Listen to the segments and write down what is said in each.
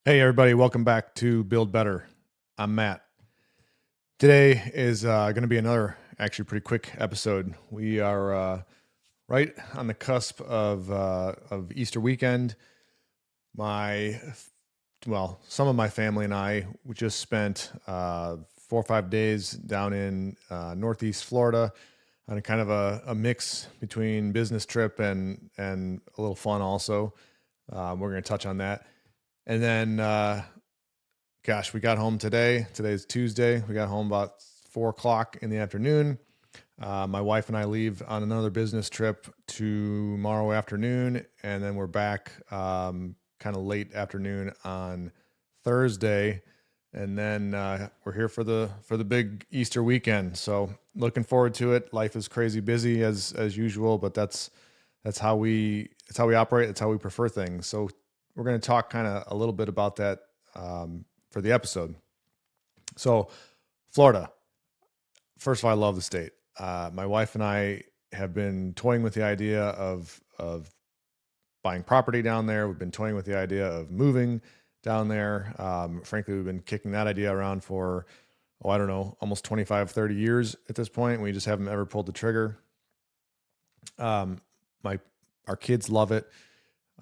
Hey, everybody, welcome back to Build Better. I'm Matt. Today is going to be another actually pretty quick episode. We are right on the cusp of Easter weekend. My, well, some of my family and I we just spent 4 or 5 days down in Northeast Florida on a kind of a mix between business trip and a little fun also. We're going to touch on that. And then gosh, we got home today. Today's Tuesday. We got home about 4 o'clock in the afternoon. My wife and I leave on another business trip tomorrow afternoon, and then we're back kind of late afternoon on Thursday, and then we're here for the big Easter weekend. So looking forward to it. Life is crazy busy as usual, but that's how we operate. That's how we prefer things. So we're going to talk kind of a little bit about that for the episode. So, Florida. First of all, I love the state. My wife and I have been toying with the idea of buying property down there. We've been toying with the idea of moving down there. Frankly, we've been kicking that idea around for I don't know, almost 25, 30 years at this point. We just haven't ever pulled the trigger. Um, my our kids love it.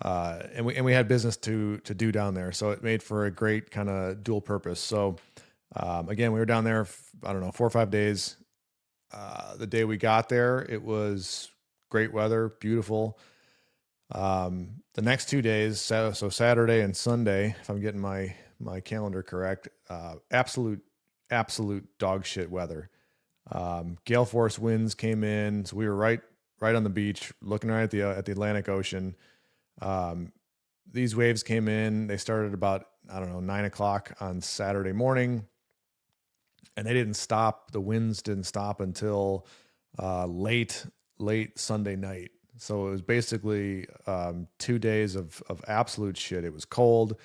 And we had business to do down there, so it made for a great kind of dual purpose. So again, we were down there, I don't know, 4 or 5 days. The day we got there, it was great weather, beautiful. The next 2 days, so Saturday and Sunday, if I'm getting my calendar correct, absolute dog shit weather. Gale force winds came in, so we were right on the beach, looking right at the Atlantic Ocean. Um, these waves came in. They started about, I don't know, 9 o'clock on Saturday morning, and they didn't stop. The winds didn't stop until late Sunday night. So it was basically 2 days of absolute shit. It was cold,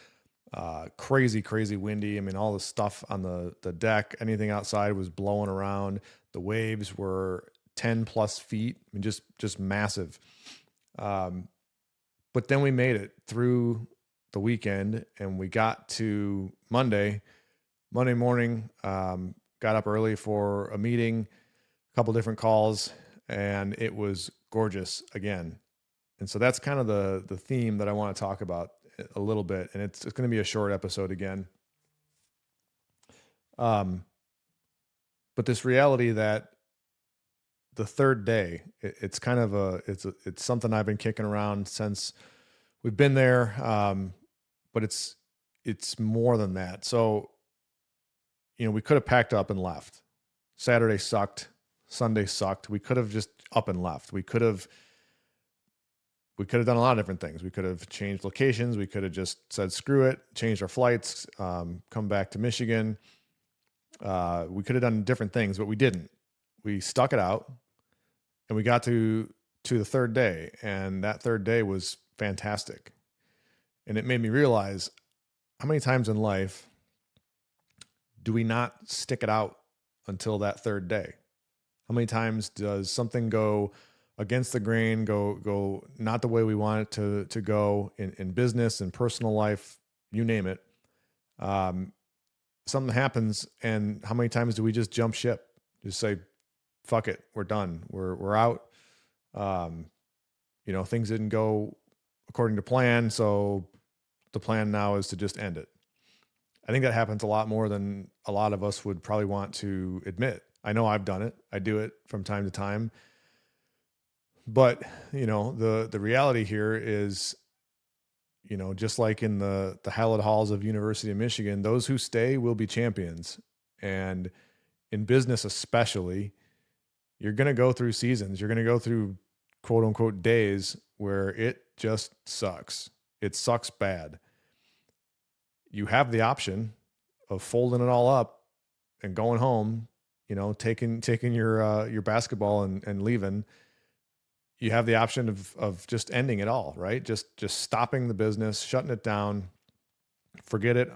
crazy windy. I mean, all the stuff on the deck, anything outside was blowing around. The waves were 10 plus feet. I mean, just massive. Um, but then we made it through the weekend, and we got to Monday morning. Got up early for a meeting, a couple different calls, and it was gorgeous again. And so that's kind of the theme that I want to talk about a little bit, and it's going to be a short episode again. Um, but this reality that the third day, it's kind of it's something I've been kicking around since we've been there. But it's more than that. So, we could have packed up and left. Saturday sucked. Sunday sucked. We could have just up and left. We could have done a lot of different things. We could have changed locations. We could have just said screw it, changed our flights, come back to Michigan. We could have done different things, but we didn't. We stuck it out, and we got to the third day, and that third day was fantastic. And it made me realize how many times in life do we not stick it out until that third day? How many times does something go against the grain, go not the way we want it to go in business and personal life, you name it? Um, Something happens, and how many times do we just jump ship? Just say, "Fuck it, we're done. We're out." Um, things didn't go according to plan, so the plan now is to just end it. I think that happens a lot more than a lot of us would probably want to admit. I know I've done it. I do it from time to time. But, the reality here is, just like in the hallowed halls of University of Michigan, those who stay will be champions. And in business especially, you're going to go through seasons. You're going to go through quote unquote days where it just sucks. It sucks bad. You have the option of folding it all up and going home, taking your basketball and leaving. You have the option of just ending it all, right? Just stopping the business, shutting it down, forget it.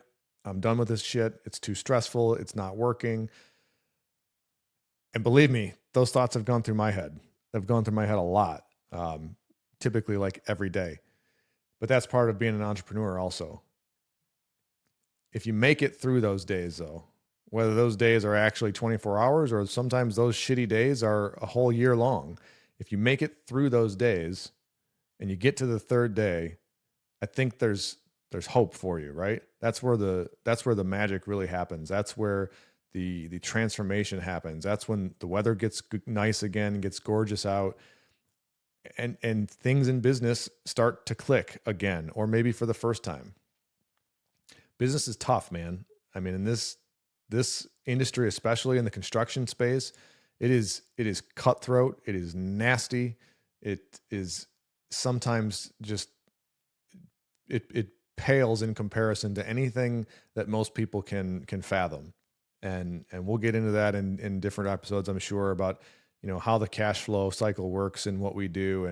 I'm done with this shit. It's too stressful. It's not working. And believe me, those thoughts have gone through my head. They've gone through my head a lot, typically like every day. But that's part of being an entrepreneur also. If you make it through those days, though, whether those days are actually 24 hours or sometimes those shitty days are a whole year long, if you make it through those days and you get to the third day, I think there's hope for you, right? That's where the magic really happens. That's where the transformation happens. That's when the weather gets nice again, gets gorgeous out, and things in business start to click again, or maybe for the first time. Business is tough, man. I mean, in this industry, especially in the construction space, it is cutthroat. It is nasty. It is sometimes just it pales in comparison to anything that most people can fathom. And we'll get into that in different episodes, I'm sure, about how the cash flow cycle works and what we do,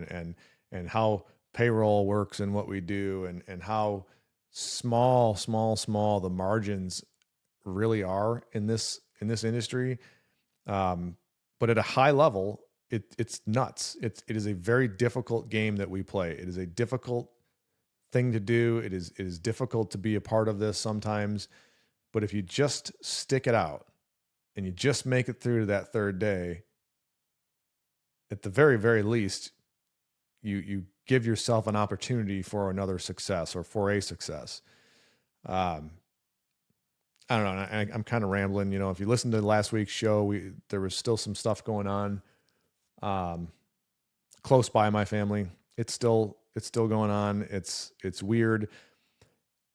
and how payroll works and what we do, and how small the margins really are in this industry. But at a high level, it's nuts. It is a very difficult game that we play. It is a difficult thing to do. It is difficult to be a part of this sometimes. But if you just stick it out and you just make it through to that third day, at the very, very least, you give yourself an opportunity for another success or for a success. I don't know. I'm kind of rambling. If you listen to last week's show, there was still some stuff going on close by my family. It's still going on. It's weird.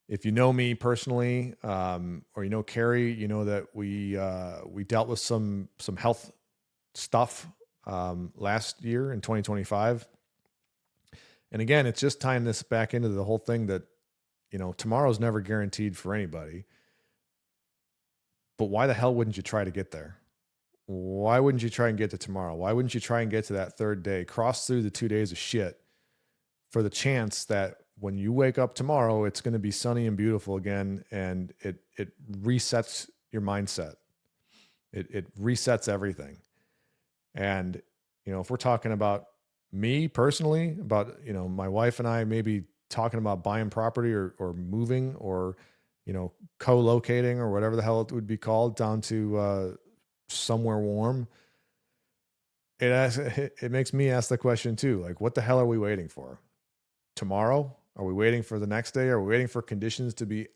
If you know me personally, or Carrie, that we dealt with some health stuff last year in 2025. And again, it's just tying this back into the whole thing that, tomorrow's never guaranteed for anybody. But why the hell wouldn't you try to get there? Why wouldn't you try and get to tomorrow? Why wouldn't you try and get to that third day, cross through the 2 days of shit for the chance that when you wake up tomorrow, it's going to be sunny and beautiful again, and it resets your mindset. It resets everything. And, if we're talking about me personally, about, my wife and I maybe talking about buying property or moving or, co-locating or whatever the hell it would be called down to somewhere warm, it makes me ask the question too, like, what the hell are we waiting for? Tomorrow? Are we waiting for the next day? Are we waiting for conditions to be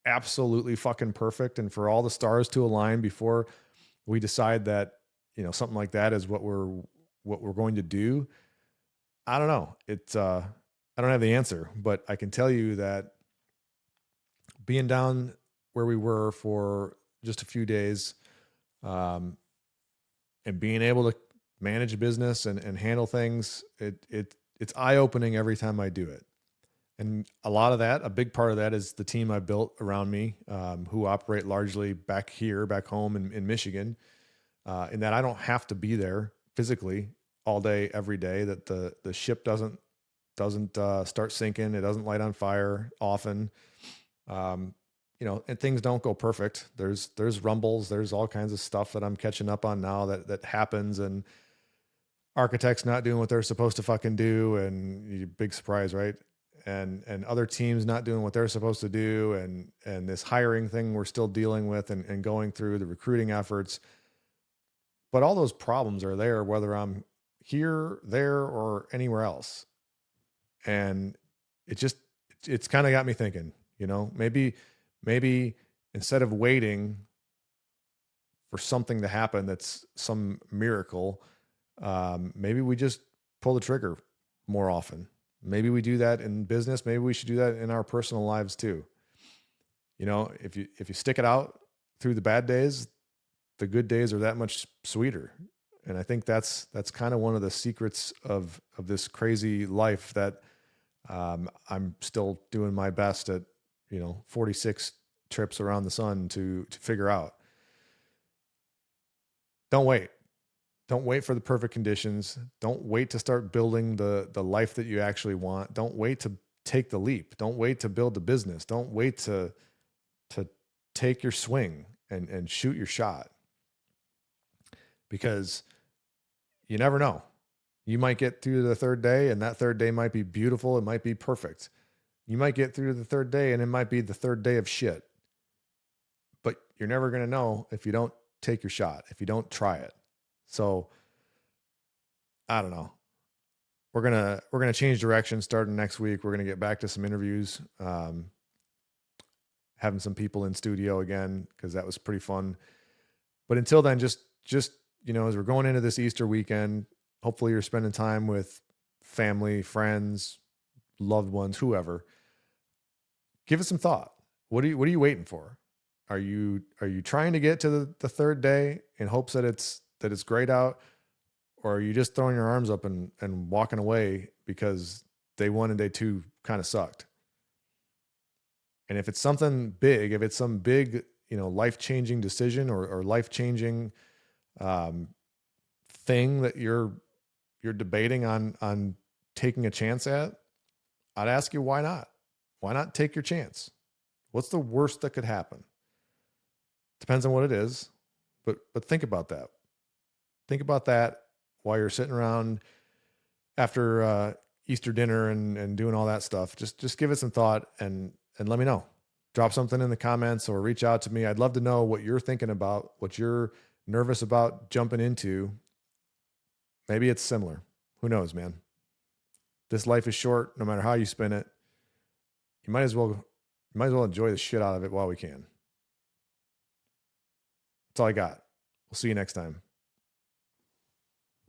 absolutely fucking perfect and for all the stars to align before we decide that, something like that is what we're going to do? I don't know. I don't have the answer, but I can tell you that being down where we were for just a few days, and being able to manage a business and handle things, it's eye-opening every time I do it. And a big part of that is the team I built around me, who operate largely back home in Michigan, in that I don't have to be there physically all day, every day, that the ship doesn't start sinking. It doesn't light on fire often. And things don't go perfect. There's rumbles. There's all kinds of stuff that I'm catching up on now that happens, and architects not doing what they're supposed to fucking do. And big surprise, right? And other teams not doing what they're supposed to do. And this hiring thing we're still dealing with and going through the recruiting efforts. But all those problems are there, whether I'm here, there, or anywhere else. And it's kind of got me thinking, maybe instead of waiting for something to happen that's some miracle, maybe we just pull the trigger more often. Maybe we do that in business. Maybe we should do that in our personal lives too. If you stick it out through the bad days, the good days are that much sweeter. And I think that's kind of one of the secrets of this crazy life that I'm still doing my best at, 46 trips around the sun to figure out. Don't wait. Don't wait for the perfect conditions. Don't wait to start building the life that you actually want. Don't wait to take the leap. Don't wait to build the business. Don't wait to take your swing and shoot your shot. Because you never know. You might get through the third day, and that third day might be beautiful. It might be perfect. You might get through the third day, and it might be the third day of shit. but you're never going to know if you don't take your shot, if you don't try it. So I don't know. We're gonna change direction starting next week. We're gonna get back to some interviews, having some people in studio again because that was pretty fun. But until then, just as we're going into this Easter weekend, hopefully you're spending time with family, friends, loved ones, whoever. Give it some thought. What are you waiting for? Are you trying to get to the third day in hopes that it's great out, or are you just throwing your arms up and walking away because day one and day two kind of sucked? And if it's something big, if it's some big, life changing decision or life changing um, thing that you're debating on taking a chance at, I'd ask you why not? Why not take your chance? What's the worst that could happen? Depends on what it is, but think about that. Think about that while you're sitting around after Easter dinner and doing all that stuff. Just give it some thought and let me know. Drop something in the comments or reach out to me. I'd love to know what you're thinking about, what you're nervous about jumping into. Maybe it's similar. Who knows, man? This life is short, no matter how you spin it. You might as well enjoy the shit out of it while we can. That's all I got. We'll see you next time.